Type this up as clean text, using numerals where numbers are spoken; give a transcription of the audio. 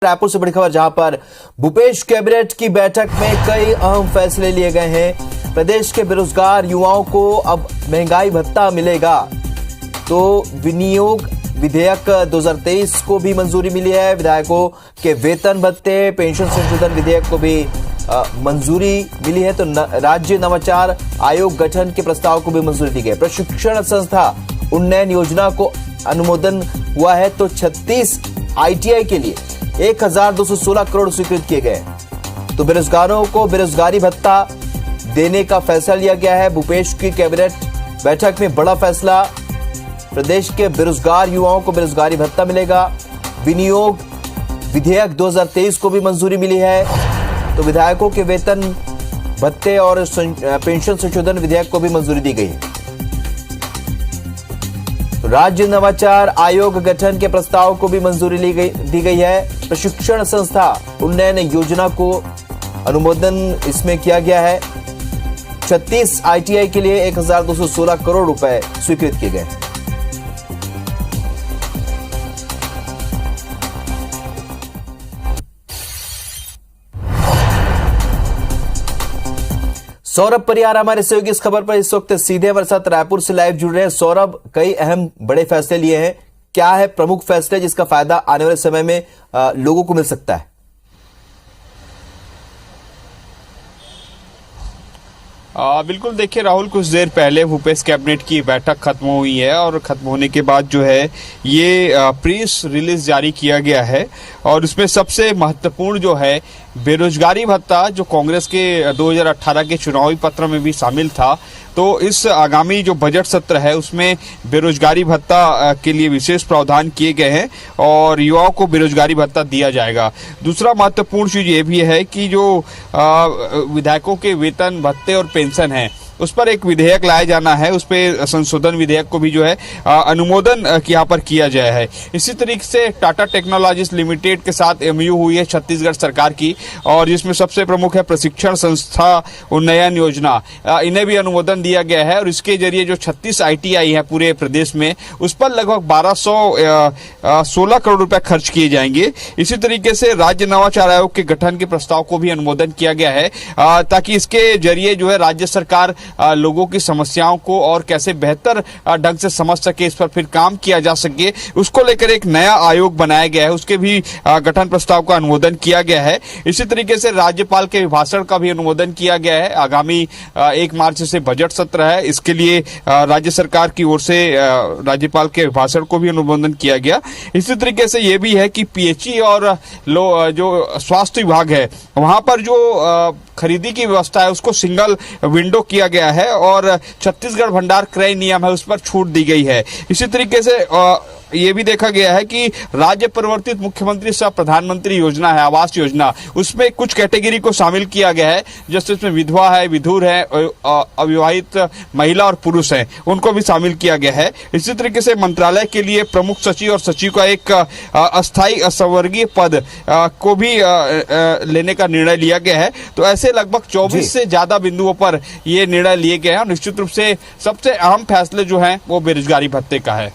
रायपुर से बड़ी खबर, जहां पर भूपेश कैबिनेट की बैठक में कई अहम फैसले लिए गए हैं। प्रदेश के बेरोजगार युवाओं को अब महंगाई भत्ता मिलेगा, तो विनियोग विधेयक 2023 को भी मंजूरी मिली है। विधायकों के वेतन भत्ते, पेंशन संशोधन विधेयक को भी मंजूरी मिली है। तो राज्य नवाचार आयोग गठन के प्रस्ताव को भी मंजूरी दी गई। प्रशिक्षण संस्था उन्नयन योजना को अनुमोदन हुआ है। तो 36 ITI के लिए 1216 करोड़ स्वीकृत किए गए। तो बेरोजगारों को बेरोजगारी भत्ता देने का फैसला लिया गया है। भूपेश की कैबिनेट बैठक में बड़ा फैसला, प्रदेश के बेरोजगार युवाओं को बेरोजगारी भत्ता मिलेगा। विनियोग विधेयक 2023 को भी मंजूरी मिली है। तो विधायकों के वेतन भत्ते और पेंशन संशोधन विधेयक को भी मंजूरी दी गई है। तो राज्य नवाचार आयोग गठन के प्रस्ताव को भी मंजूरी दी गई है। प्रशिक्षण संस्था उन्नयन योजना को अनुमोदन इसमें किया गया है। 36 ITI के लिए 1216 करोड़ रुपए स्वीकृत किए गए। सौरभ परिहार हमारे सहयोगी इस खबर पर इस वक्त सीधे हमारे साथ रायपुर से लाइव जुड़ रहे हैं। सौरभ, कई अहम बड़े फैसले लिए हैं, क्या है प्रमुख फैसले जिसका फायदा आने वाले समय में लोगों को मिल सकता है? बिल्कुल, देखिए राहुल, कुछ देर पहले भूपेश कैबिनेट की बैठक खत्म हुई है और खत्म होने के बाद जो है ये प्रेस रिलीज जारी किया गया है। और इसमें सबसे महत्वपूर्ण जो है बेरोजगारी भत्ता, जो कांग्रेस के 2018 के चुनावी पत्र में भी शामिल था, तो इस आगामी जो बजट सत्र है उसमें बेरोजगारी भत्ता के लिए विशेष प्रावधान किए गए हैं और युवाओं को बेरोजगारी भत्ता दिया जाएगा। दूसरा महत्वपूर्ण चीज ये भी है कि जो विधायकों के वेतन भत्ते और पेंशन है उस पर एक विधेयक लाया जाना है। उस पर संशोधन विधेयक को भी जो है अनुमोदन यहाँ पर किया गया है। इसी तरीके से टाटा टेक्नोलॉजीज लिमिटेड के साथ MOU हुई है छत्तीसगढ़ सरकार की, और जिसमें सबसे प्रमुख है प्रशिक्षण संस्था उन्नयन योजना, इन्हें भी अनुमोदन दिया गया है। और इसके जरिए जो 36 ITI है पूरे प्रदेश में, उस पर लगभग 1216 करोड़ रुपए खर्च किए जाएंगे। इसी तरीके से राज्य नवाचार आयोग के गठन के प्रस्ताव को भी अनुमोदन किया गया है, ताकि इसके जरिए जो है राज्य सरकार लोगों की समस्याओं को और कैसे बेहतर ढंग से समझ सके, इस पर फिर काम किया जा सके, उसको लेकर एक नया आयोग बनाया गया है। उसके भी गठन प्रस्ताव का अनुमोदन किया गया है। इसी तरीके से राज्यपाल के अभिभाषण का भी अनुमोदन किया गया है। आगामी 1 मार्च से बजट सत्र है, इसके लिए राज्य सरकार की ओर से राज्यपाल के अभिभाषण को भी अनुमोदन किया गया। इसी तरीके से यह भी है कि PHE और जो स्वास्थ्य विभाग है वहां पर जो खरीदी की व्यवस्था है उसको सिंगल विंडो किया गया है और छत्तीसगढ़ भंडार क्रय नियम है उस पर छूट दी गई है। इसी तरीके से ये भी देखा गया है कि राज्य परिवर्तित मुख्यमंत्री सह प्रधानमंत्री योजना है, आवास योजना, उसमें कुछ कैटेगरी को शामिल किया गया है, जैसे इसमें विधवा है, विधुर है, अविवाहित महिला और पुरुष है, उनको भी शामिल किया गया है। इसी तरीके से मंत्रालय के लिए प्रमुख सचिव और सचिव का एक अस्थायी असंवर्गीय पद को भी लेने का निर्णय लिया गया है। तो ऐसे लगभग 24 से ज्यादा बिंदुओं पर ये निर्णय लिए गए हैं। और निश्चित रूप से सबसे अहम फैसले जो हैं वो बेरोजगारी भत्ते का है।